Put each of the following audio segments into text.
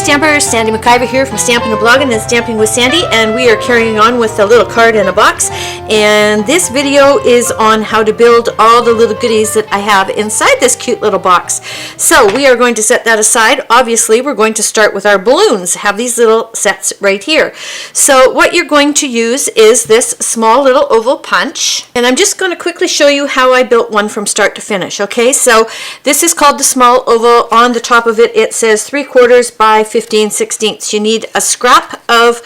Stampers, Sandi MacIver here from Stampin' and Blogging and Stamping with Sandi, and we are carrying on with the little card in a box. And this video is on how to build all the little goodies that I have inside this cute little box. So we are going to set that aside. Obviously, we're going to start with our balloons. Have these little sets right here. So what you're going to use is this small little oval punch, and I'm just going to quickly show you how I built one from start to finish. Okay, so this is called the small oval. On the top of it, it says 3/4 by 15/16. You need a scrap of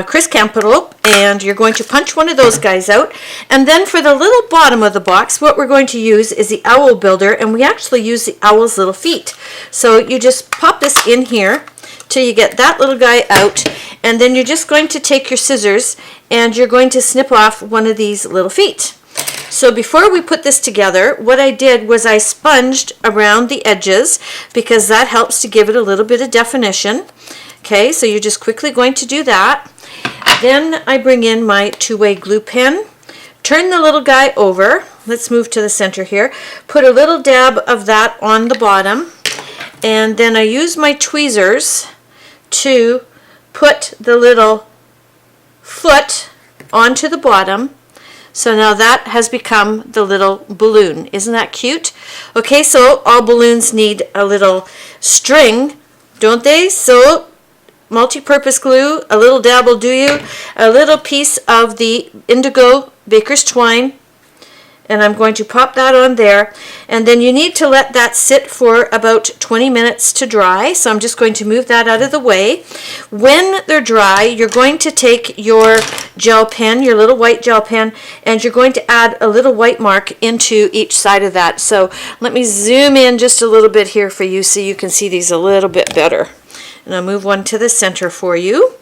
crisp envelope, and you're going to punch one of those guys out. And then for the little bottom of the box, what we're going to use is the owl builder, and we actually use the owl's little feet. So you just pop this in here till you get that little guy out, and then you're just going to take your scissors and you're going to snip off one of these little feet. So before we put this together, what I did was I sponged around the edges because that helps to give it a little bit of definition. Okay, so you're just quickly going to do that. Then I bring in my two-way glue pen, turn the little guy over. Let's move to the center here. Put a little dab of that on the bottom, and then I use my tweezers to put the little foot onto the bottom. So now that has become the little balloon. Isn't that cute? Okay, so all balloons need a little string, don't they? So multi-purpose glue, a little dab will do you, a little piece of the indigo baker's twine, and I'm going to pop that on there. And then you need to let that sit for about 20 minutes to dry. So I'm just going to move that out of the way. When they're dry, you're going to take your gel pen, your little white gel pen, and you're going to add a little white mark into each side of that. So let me zoom in just a little bit here for you so you can see these a little bit better. And I'll move one to the center for you.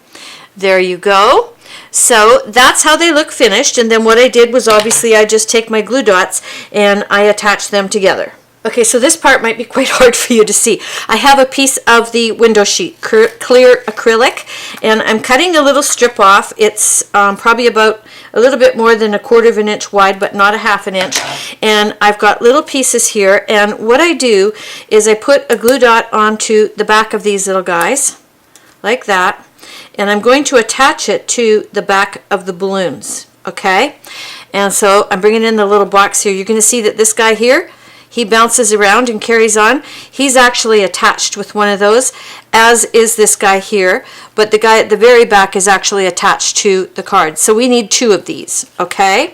There you go. So that's how they look finished, and then what I did was obviously I just take my glue dots and I attach them together. Okay, so this part might be quite hard for you to see. I have a piece of the window sheet, clear acrylic, and I'm cutting a little strip off. It's probably about a little bit more than 1/4 inch wide, but not 1/2 inch. And I've got little pieces here, and what I do is I put a glue dot onto the back of these little guys, like that. And I'm going to attach it to the back of the balloons, okay? And so I'm bringing in the little box here. You're going to see that this guy here, he bounces around and carries on. He's actually attached with one of those, as is this guy here. But the guy at the very back is actually attached to the card. So we need 2 of these, okay?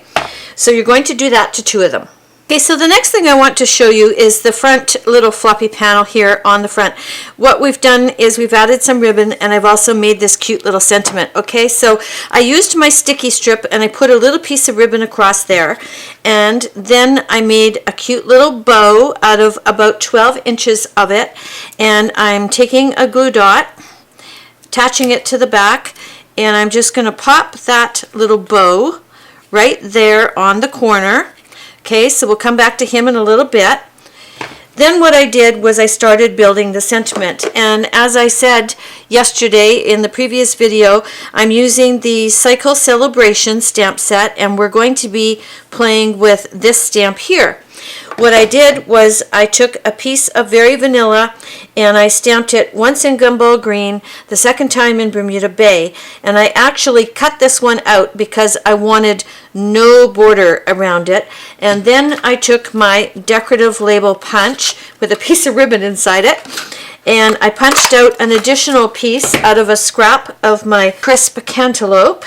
So you're going to do that to 2 of them. Okay, so the next thing I want to show you is the front little floppy panel here on the front. What we've done is we've added some ribbon, and I've also made this cute little sentiment. Okay, so I used my sticky strip and I put a little piece of ribbon across there, and then I made a cute little bow out of about 12 inches of it, and I'm taking a glue dot, attaching it to the back, and I'm just going to pop that little bow right there on the corner. Okay, so we'll come back to him in a little bit. Then what I did was I started building the sentiment. And as I said yesterday in the previous video, I'm using the Cycle Celebration stamp set, and we're going to be playing with this stamp here. What I did was I took a piece of Very Vanilla and I stamped it once in Gumball Green, the second time in Bermuda Bay, and I actually cut this one out because I wanted no border around it. And then I took my decorative label punch with a piece of ribbon inside it, and I punched out an additional piece out of a scrap of my crisp cantaloupe.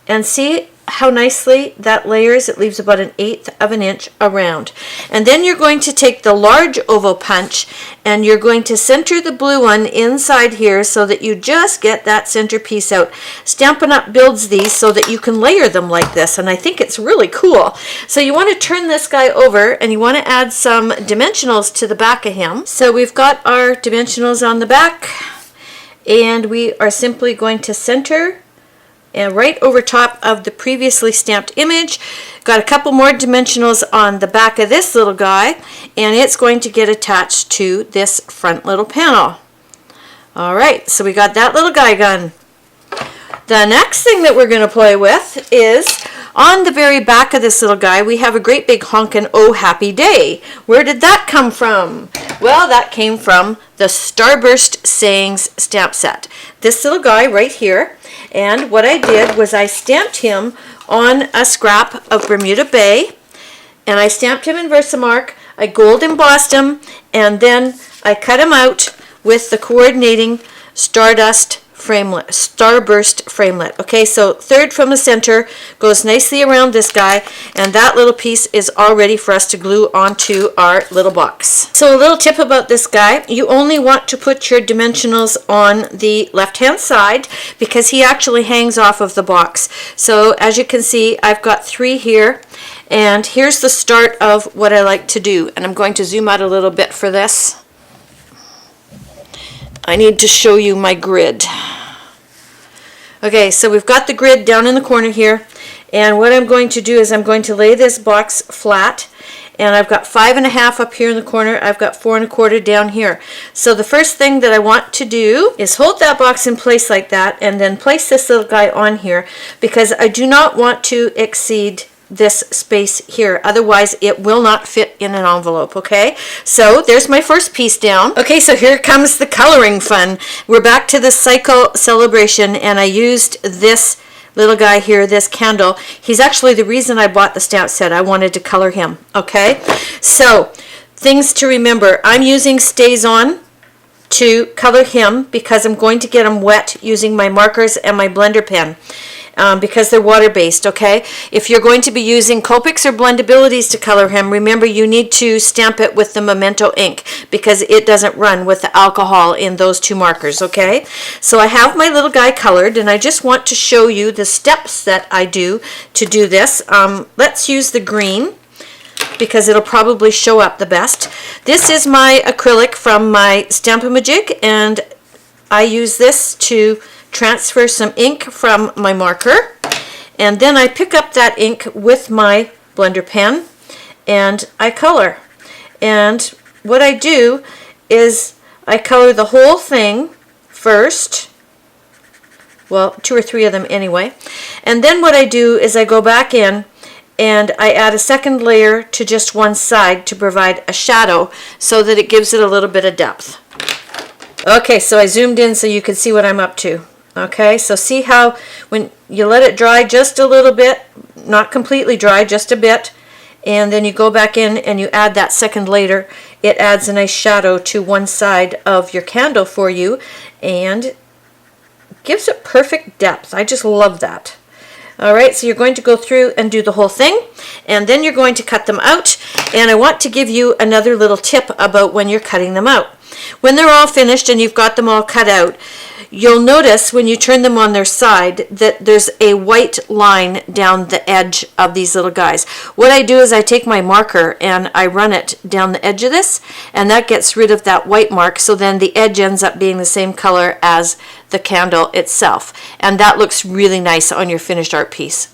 And see how nicely that layers. It leaves about 1/8 inch around. And then you're going to take the large oval punch and you're going to center the blue one inside here so that you just get that center piece out. Stampin' Up builds these so that you can layer them like this, and I think it's really cool. So you want to turn this guy over and you want to add some dimensionals to the back of him. So we've got our dimensionals on the back, and we are simply going to center and right over top of the previously stamped image. Got a couple more dimensionals on the back of this little guy, and it's going to get attached to this front little panel. Alright, so we got that little guy done. The next thing that we're going to play with is On the very back of this little guy, we have a great big honkin' "Oh Happy Day." Where did that come from? Well, that came from the Starburst Sayings stamp set. This little guy right here. And what I did was I stamped him on a scrap of Bermuda Bay, and I stamped him in Versamark. I gold embossed him, and then I cut him out with the coordinating Starburst framelit. Okay, so third from the center goes nicely around this guy, and that little piece is all ready for us to glue onto our little box. So a little tip about this guy: you only want to put your dimensionals on the left hand side because he actually hangs off of the box. So as you can see, I've got 3 here, and here's the start of what I like to do, and I'm going to zoom out a little bit for this. I need to show you my grid. Okay, so we've got the grid down in the corner here, and what I'm going to do is I'm going to lay this box flat, and I've got 5.5 up here in the corner. I've got 4.25 down here. So the first thing that I want to do is hold that box in place like that, and then place this little guy on here, because I do not want to exceed this space here, otherwise it will not fit in an envelope. Okay, so there's my first piece down. Okay, so here comes the coloring fun. We're back to the cycle celebration, and I used this little guy here, this candle. He's actually the reason I bought the stamp set. I wanted to color him. Okay, so things to remember: I'm using StazOn to color him because I'm going to get him wet using my markers and my blender pen. Because they're water-based, okay? If you're going to be using Copics or Blendabilities to color him, remember you need to stamp it with the Memento ink because it doesn't run with the alcohol in those 2 markers, okay? So I have my little guy colored, and I just want to show you the steps that I do to do this. Let's use the green because it'll probably show up the best. This is my acrylic from my Stamp-A-Majig, and I use this to transfer some ink from my marker, and then I pick up that ink with my blender pen and I color. And what I do is I color the whole thing first, well, 2 or 3 of them anyway, and then what I do is I go back in and I add a second layer to just one side to provide a shadow so that it gives it a little bit of depth. Okay, so I zoomed in so you can see what I'm up to. Okay, so see how when you let it dry just a little bit, not completely dry, just a bit, and then you go back in and you add that second layer, it adds a nice shadow to one side of your candle for you and gives it perfect depth. I just love that. Alright, so you're going to go through and do the whole thing, and then you're going to cut them out, and I want to give you another little tip about when you're cutting them out. When they're all finished and you've got them all cut out, you'll notice when you turn them on their side that there's a white line down the edge of these little guys. What I do is I take my marker and I run it down the edge of this, and that gets rid of that white mark, so then the edge ends up being the same color as the candle itself, and that looks really nice on your finished art piece.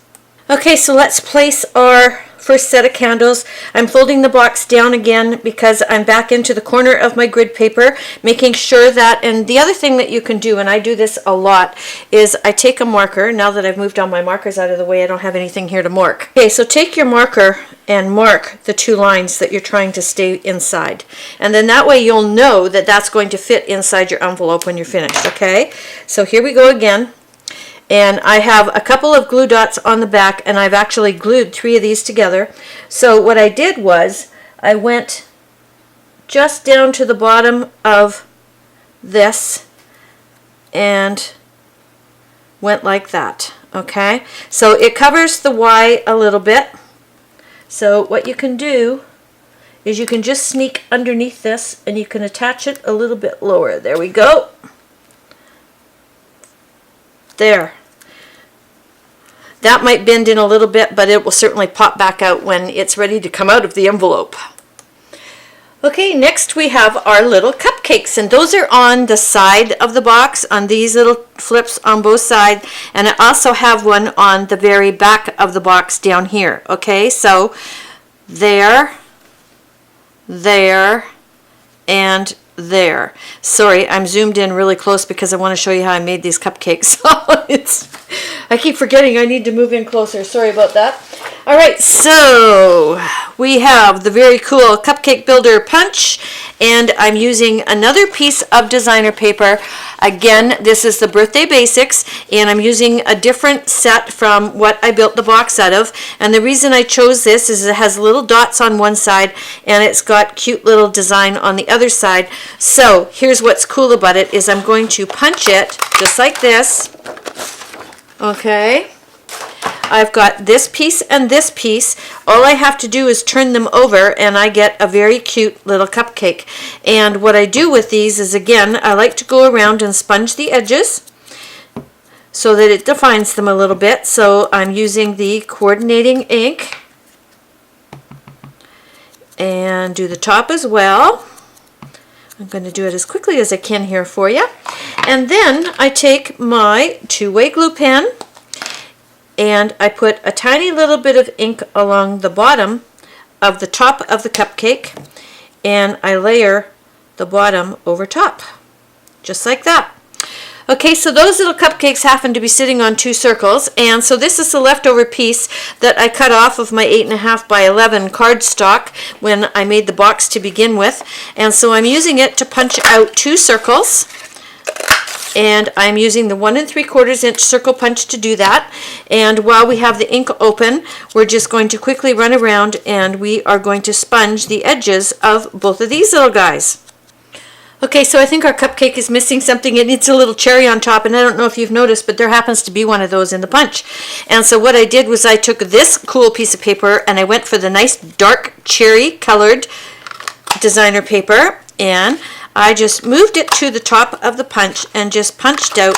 Okay, so let's place our first set of candles. I'm folding the box down again because I'm back into the corner of my grid paper, making sure that, and the other thing that you can do, and I do this a lot, is I take a marker. Now that I've moved all my markers out of the way, I don't have anything here to mark. Okay, so take your marker and mark the 2 lines that you're trying to stay inside, and then that way you'll know that that's going to fit inside your envelope when you're finished. Okay, so here we go again. And I have a couple of glue dots on the back, and I've actually glued 3 of these together. So what I did was I went just down to the bottom of this and went like that. Okay, so it covers the Y a little bit. So what you can do is you can just sneak underneath this and you can attach it a little bit lower. There we go. There. That might bend in a little bit, but it will certainly pop back out when it's ready to come out of the envelope. Okay, next we have our little cupcakes, and those are on the side of the box, on these little flips on both sides, and I also have one on the very back of the box down here. Okay, so there, and there. Sorry, I'm zoomed in really close because I want to show you how I made these cupcakes. I keep forgetting I need to move in closer. Sorry about that. All right, so we have the very cool Cupcake Builder Punch, and I'm using another piece of designer paper. Again, this is the Birthday Basics, and I'm using a different set from what I built the box out of. And the reason I chose this is it has little dots on one side, and it's got cute little design on the other side. So here's what's cool about it is I'm going to punch it just like this. Okay. I've got this piece and this piece. All I have to do is turn them over and I get a very cute little cupcake. And what I do with these is, again, I like to go around and sponge the edges so that it defines them a little bit. So I'm using the coordinating ink and do the top as well. I'm going to do it as quickly as I can here for you. And then I take my two-way glue pen and I put a tiny little bit of ink along the bottom of the top of the cupcake, and I layer the bottom over top, just like that. Okay, so those little cupcakes happen to be sitting on two circles, and so this is the leftover piece that I cut off of my 8.5 by 11 cardstock when I made the box to begin with, and so I'm using it to punch out two circles. And I'm using the 1 3/4 inch circle punch to do that. And while we have the ink open, we're just going to quickly run around and we are going to sponge the edges of both of these little guys. Okay, so I think our cupcake is missing something. It needs a little cherry on top, and I don't know if you've noticed, but there happens to be one of those in the punch. And so what I did was I took this cool piece of paper and I went for the nice dark cherry colored designer paper, and I just moved it to the top of the punch and just punched out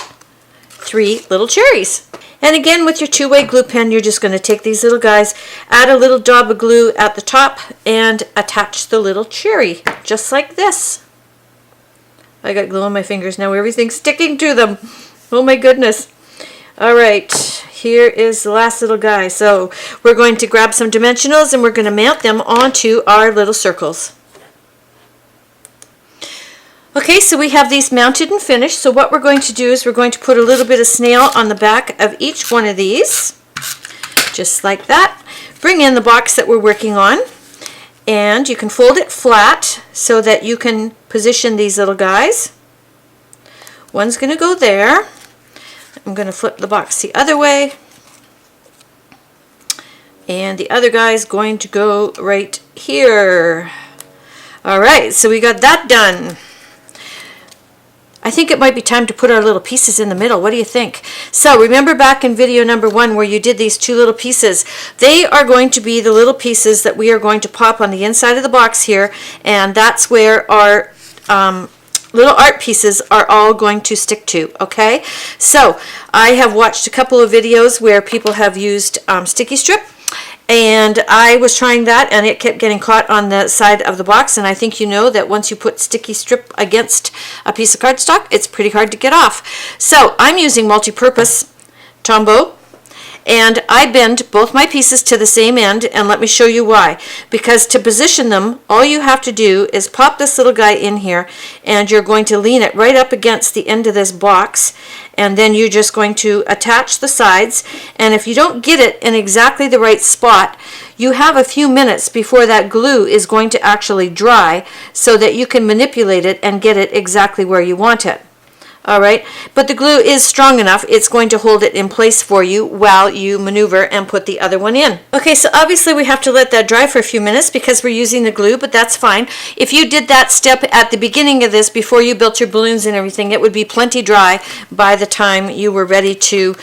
3 little cherries. And again, with your two-way glue pen, you're just going to take these little guys, add a little dab of glue at the top, and attach the little cherry, just like this. I got glue on my fingers now. Everything's sticking to them. Oh my goodness. All right, here is the last little guy. So we're going to grab some dimensionals and we're going to mount them onto our little circles. Okay, so we have these mounted and finished. So what we're going to do is we're going to put a little bit of snail on the back of each one of these, just like that. Bring in the box that we're working on, and you can fold it flat so that you can position these little guys. One's going to go there. I'm going to flip the box the other way, and the other guy is going to go right here. All right, so we got that done. I think it might be time to put our little pieces in the middle. What do you think? So remember back in video number 1 where you did these 2 little pieces. They are going to be the little pieces that we are going to pop on the inside of the box here, and that's where our little art pieces are all going to stick to, okay? So I have watched a couple of videos where people have used sticky strip, and I was trying that and it kept getting caught on the side of the box, and I think you know that once you put sticky strip against a piece of cardstock, it's pretty hard to get off. So I'm using multi-purpose Tombow, and I bend both my pieces to the same end, and let me show you why. Because to position them, all you have to do is pop this little guy in here, and you're going to lean it right up against the end of this box, and then you're just going to attach the sides. And if you don't get it in exactly the right spot, you have a few minutes before that glue is going to actually dry so that you can manipulate it and get it exactly where you want it. All right, but the glue is strong enough, it's going to hold it in place for you while you maneuver and put the other one in. Okay, so obviously we have to let that dry for a few minutes because we're using the glue, but that's fine. If you did that step at the beginning of this before you built your balloons and everything, it would be plenty dry by the time you were ready to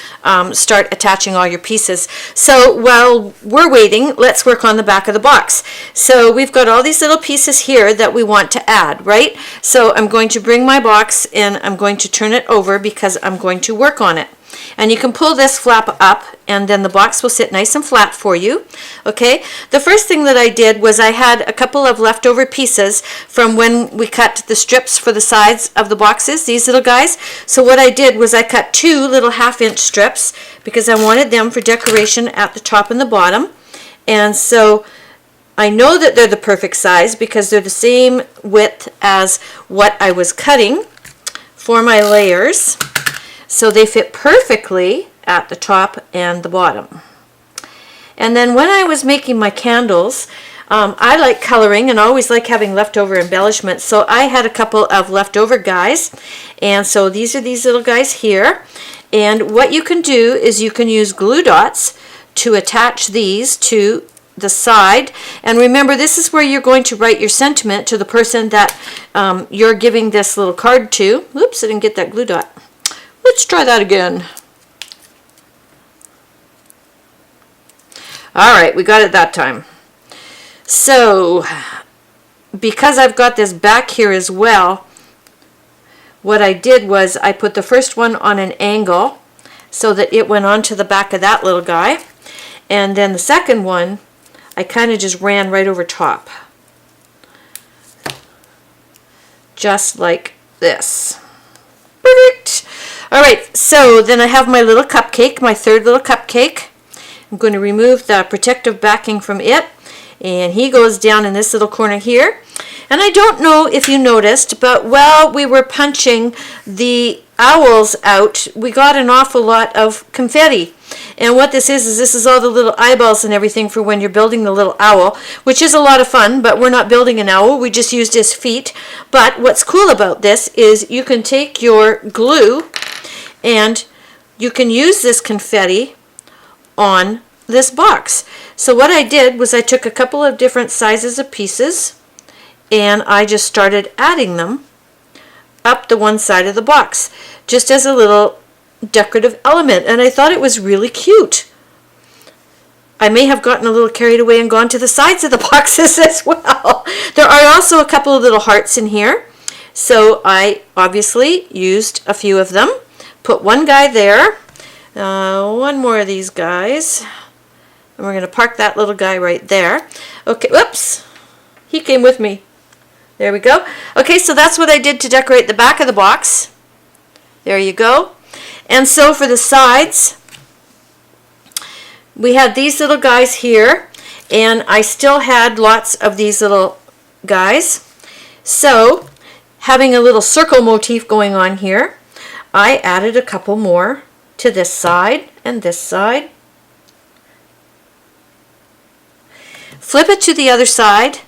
start attaching all your pieces. So while we're waiting, let's work on the back of the box. So we've got all these little pieces here that we want to add, right? So I'm going to bring my box and I'm going to turn it over because I'm going to work on it. And you can pull this flap up and then the box will sit nice and flat for you. Okay, the first thing that I did was I had a couple of leftover pieces from when we cut the strips for the sides of the boxes, these little guys. So what I did was I cut 2 little 1/2-inch strips because I wanted them for decoration at the top and the bottom. And so I know that they're the perfect size because they're the same width as what I was cutting for my layers. So they fit perfectly at the top and the bottom. And then when I was making my candles, I like coloring and always like having leftover embellishments. So I had a couple of leftover guys. And so these are these little guys here. And what you can do is you can use glue dots to attach these to the side. And remember, this is where you're going to write your sentiment to the person that you're giving this little card to. Oops, I didn't get that glue dot. Let's try that again. All right, we got it that time. So, because I've got this back here as well, what I did was I put the first one on an angle so that it went onto the back of that little guy. And then the second one, I kind of just ran right over top. Just like this. Perfect. All right, so then I have my little cupcake, my third little cupcake. I'm going to remove the protective backing from it. And he goes down in this little corner here. And I don't know if you noticed, but while we were punching the owls out, we got an awful lot of confetti. And what this is this is all the little eyeballs and everything for when you're building the little owl, which is a lot of fun, but we're not building an owl. We just used his feet. But what's cool about this is you can take your glue and you can use this confetti on this box. So what I did was I took a couple of different sizes of pieces and I just started adding them up the one side of the box just as a little decorative element, and I thought it was really cute. I may have gotten a little carried away and gone to the sides of the boxes as well. There are also a couple of little hearts in here, so I obviously used a few of them. Put one guy there, one more of these guys. And we're going to park that little guy right there. Okay, whoops. He came with me. There we go. Okay, so that's what I did to decorate the back of the box. There you go. And so for the sides, we had these little guys here. And I still had lots of these little guys. So, having a little circle motif going on here, I added a couple more to this side and this side. Flip it to the other side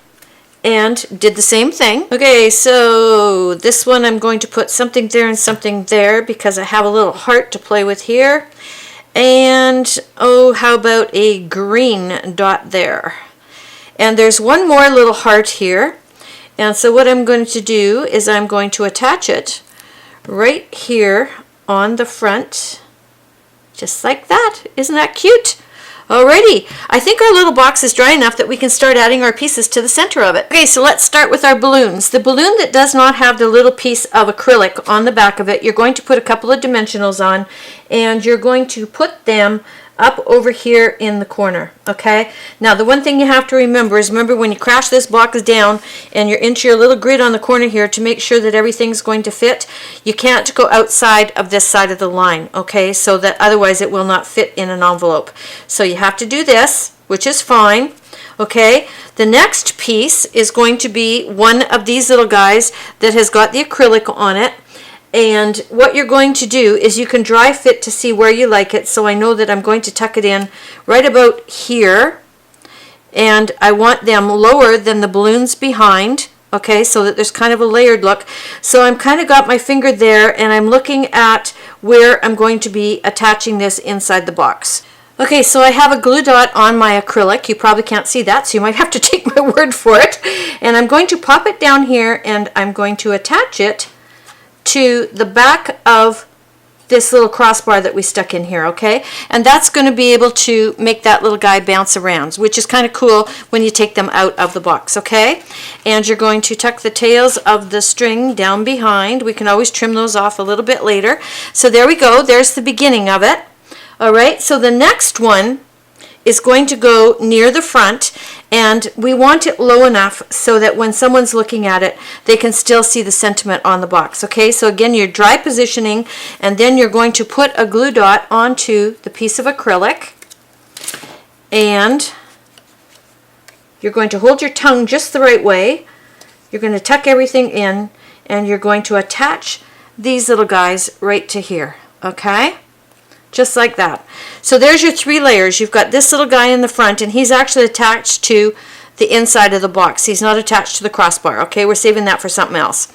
and did the same thing. Okay, so this one I'm going to put something there and something there because I have a little heart to play with here. And oh, how about a green dot there? And there's one more little heart here. And so what I'm going to do is I'm going to attach it right here on the front, just like that. Isn't that cute? Alrighty, I think our little box is dry enough that we can start adding our pieces to the center of it. Okay, so let's start with our balloons. The balloon that does not have the little piece of acrylic on the back of it, you're going to put a couple of dimensionals on, and you're going to put them up over here in the corner, okay? Now, the one thing you have to remember is when you crash this box down and you're into your little grid on the corner here to make sure that everything's going to fit, you can't go outside of this side of the line, okay? So that otherwise it will not fit in an envelope. So you have to do this, which is fine, okay? The next piece is going to be one of these little guys that has got the acrylic on it. And what you're going to do is you can dry fit to see where you like it. So I know that I'm going to tuck it in right about here. And I want them lower than the balloons behind. Okay, so that there's kind of a layered look. So I'm kind of got my finger there and I'm looking at where I'm going to be attaching this inside the box. Okay, so I have a glue dot on my acrylic. You probably can't see that, so you might have to take my word for it. And I'm going to pop it down here and I'm going to attach it to the back of this little crossbar that we stuck in here, okay? And that's going to be able to make that little guy bounce around, which is kind of cool when you take them out of the box, okay? And you're going to tuck the tails of the string down behind. We can always trim those off a little bit later. So there we go. There's the beginning of it. All right, so the next one is going to go near the front, and we want it low enough so that when someone's looking at it, they can still see the sentiment on the box. Okay, so again, you're dry positioning, and then you're going to put a glue dot onto the piece of acrylic and you're going to hold your tongue just the right way. You're going to tuck everything in, and you're going to attach these little guys right to here, okay? Just like that. So there's your 3 layers. You've got this little guy in the front, and he's actually attached to the inside of the box. He's not attached to the crossbar, okay? We're saving that for something else.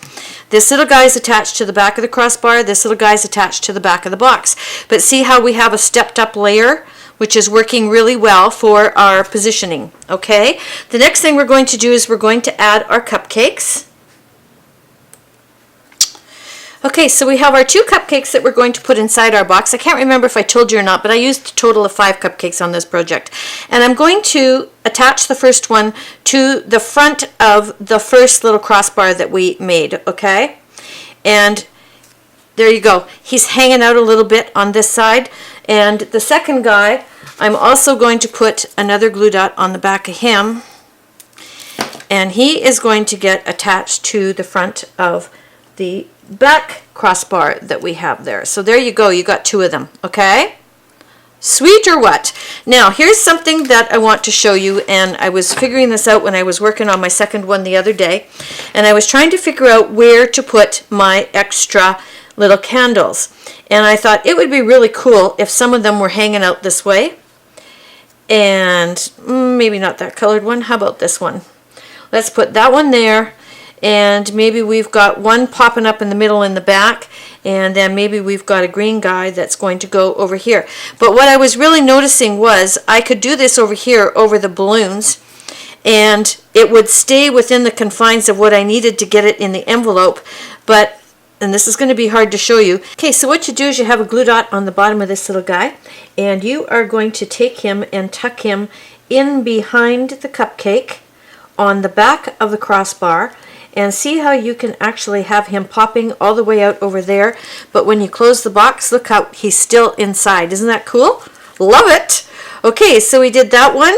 This little guy is attached to the back of the crossbar. This little guy is attached to the back of the box. But see how we have a stepped up layer, which is working really well for our positioning, okay? The next thing we're going to do is we're going to add our cupcakes. Okay, so we have our 2 cupcakes that we're going to put inside our box. I can't remember if I told you or not, but I used a total of 5 cupcakes on this project. And I'm going to attach the first one to the front of the first little crossbar that we made, okay? And there you go. He's hanging out a little bit on this side. And the second guy, I'm also going to put another glue dot on the back of him. And he is going to get attached to the front of the back crossbar that we have there. So there you go. You got 2 of them, okay? Sweet or what? Now, here's something that I want to show you, and I was figuring this out when I was working on my second one the other day, and I was trying to figure out where to put my extra little candles. And I thought it would be really cool if some of them were hanging out this way, and maybe not that colored one. How about this one? Let's put that one there, and maybe we've got one popping up in the middle in the back, and then maybe we've got a green guy that's going to go over here. But what I was really noticing was I could do this over here over the balloons, and it would stay within the confines of what I needed to get it in the envelope. But, and this is going to be hard to show you. Okay, so what you do is you have a glue dot on the bottom of this little guy, and you are going to take him and tuck him in behind the cupcake on the back of the crossbar, and see how you can actually have him popping all the way out over there. But when you close the box, look out, he's still inside. Isn't that cool? Love it. Okay, so we did that one,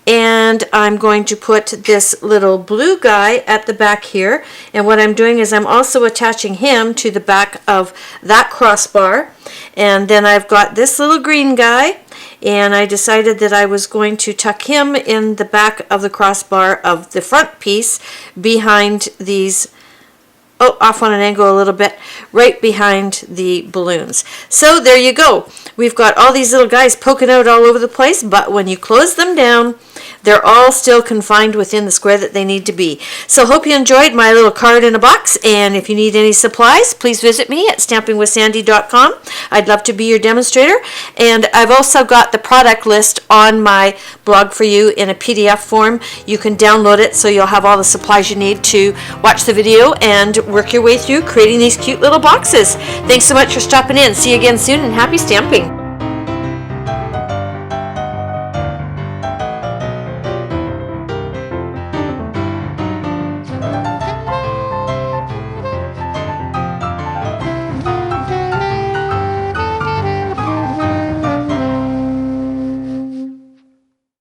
and I'm going to put this little blue guy at the back here, and what I'm doing is I'm also attaching him to the back of that crossbar. And then I've got this little green guy, and I decided that I was going to tuck him in the back of the crossbar of the front piece behind these, off on an angle a little bit, right behind the balloons. So there you go. We've got all these little guys poking out all over the place, but when you close them down, they're all still confined within the square that they need to be. So hope you enjoyed my little card in a box, and if you need any supplies, please visit me at stampingwithsandy.com. I'd love to be your demonstrator, and I've also got the product list on my blog for you in a PDF form. You can download it so you'll have all the supplies you need to watch the video and work your way through creating these cute little boxes. Thanks so much for stopping in. See you again soon, and happy stamping.